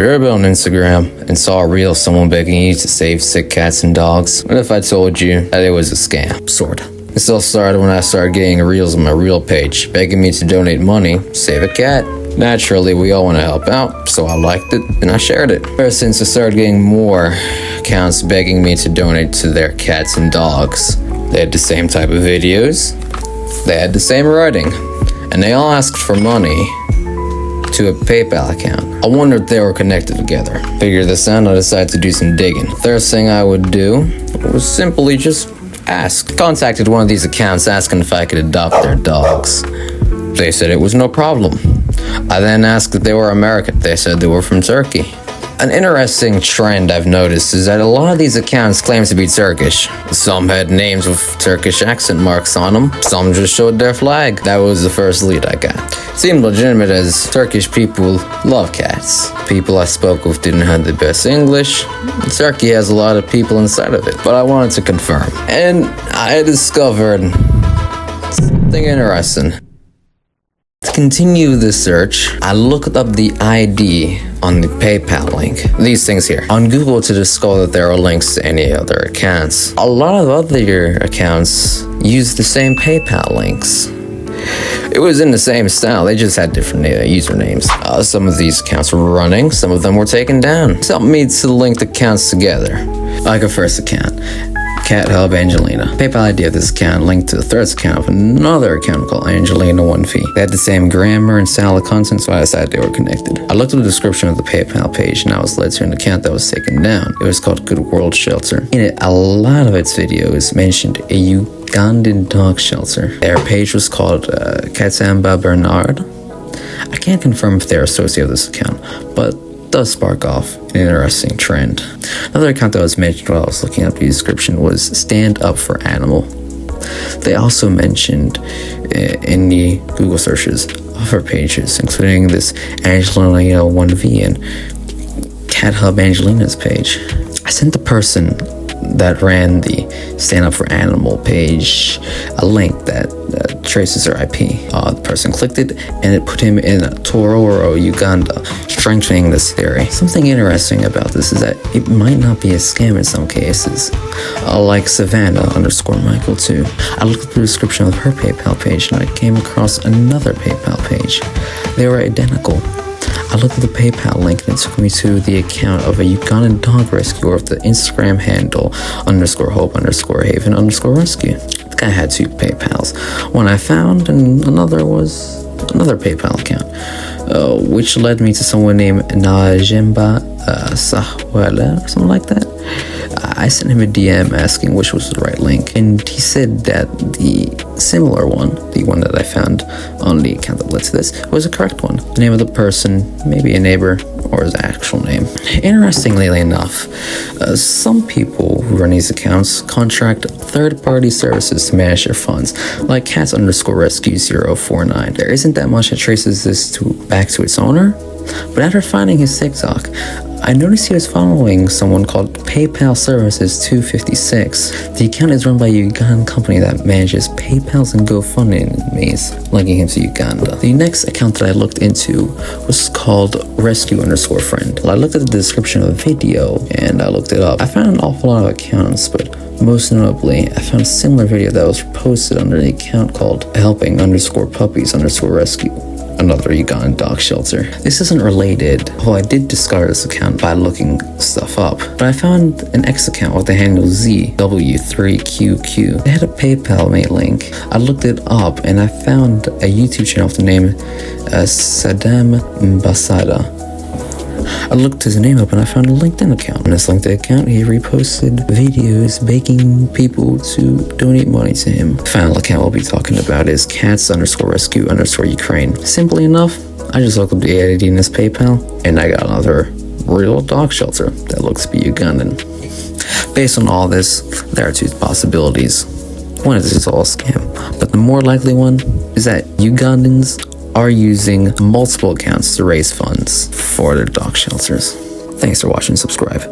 you're ever on Instagram and saw a reel of someone begging you to save sick cats and dogs, what if I told you that it was a scam? Sorta. This all started when I started getting reels on my reel page, begging me to donate money to save a cat. Naturally, we all want to help out, so I liked it and I shared it. Ever since I started getting more accounts begging me to donate to their cats and dogs. They had the same type of videos, they had the same writing, and they all asked for money to a PayPal account. I wondered if they were connected together. Figured this out and I decided to do some digging. First thing I would do was simply just ask. Contacted one of these accounts asking if I could adopt their dogs. They said it was no problem. I then asked if they were American. They said they were from Turkey. An interesting trend I've noticed is that a lot of these accounts claim to be Turkish. Some had names with Turkish accent marks on them. Some just showed their flag. That was the first lead I got. Seemed legitimate as Turkish people love cats. People I spoke with didn't have the best English. Turkey has a lot of people inside of it, but I wanted to confirm. And I discovered something interesting. To continue the search, I looked up the ID on the PayPal link. These things here. On Google to discover that there are links to any other accounts. A lot of other accounts use the same PayPal links. It was in the same style, they just had different usernames. Some of these accounts were running, some of them were taken down. This helped me to link the accounts together. Like a first account. Cat Hub Angelina. PayPal ID of this account linked to the Threads account of another account called Angelina 1V. They had the same grammar and style of content, so I decided they were connected. I looked at the description of the PayPal page and I was led to an account that was taken down. It was called Good World Shelter. In it, a lot of its videos mentioned a Ugandan dog shelter. Their page was called Katsamba Bernard. I can't confirm if they're associated with this account, but does spark off an interesting trend. Another account that was mentioned while I was looking up the description was Stand Up for Animal. They also mentioned in the Google searches other pages, including this Angelina 1V and Cat Hub Angelina's page. I sent the person that ran the Stand Up for Animal page a link that traces their IP. The person clicked it and it put him in Tororo, Uganda, strengthening this theory. Something interesting about this is that it might not be a scam in some cases. Like Savannah_Michael 2. I looked at the description of her PayPal page and I came across another PayPal page. They were identical. I looked at the PayPal link and it took me to the account of a Ugandan dog rescuer with the Instagram handle _hope_haven_rescue. The guy had two PayPals. One I found and another was another PayPal account, which led me to someone named Najemba Sahwala or something like that. I sent him a DM asking which was the right link, and he said that the similar one, the one that I found on the account that led to this, was the correct one. The name of the person, maybe a neighbor, or his actual name. Interestingly enough, some people who run these accounts contract third-party services to manage their funds, like cats_rescue049. There isn't that much that traces this back to its owner, but after finding his TikTok, I noticed he was following someone called PayPal Services 256. The account is run by a Ugandan company that manages PayPals and GoFundMe's, linking him to Uganda. The next account that I looked into was called Rescue_Friend. Well, I looked at the description of the video and I looked it up. I found an awful lot of accounts, but most notably, I found a similar video that was posted under the account called Helping_Puppies_Rescue. Another Ugandan dog shelter. This isn't related, although I did discover this account by looking stuff up. But I found an X account with the handle ZW3QQ. They had a PayPal mate link. I looked it up and I found a YouTube channel with the name Saddam Mbasada. I looked his name up and I found a LinkedIn account. On this LinkedIn account, he reposted videos begging people to donate money to him. The final account we'll be talking about is cats_rescue_Ukraine. Simply enough, I just looked up the ID in his PayPal and I got another real dog shelter that looks to be Ugandan. Based on all this, there are two possibilities. One is it's all a scam, but the more likely one is that Ugandans are using multiple accounts to raise funds for their dog shelters. Thanks for watching. Subscribe.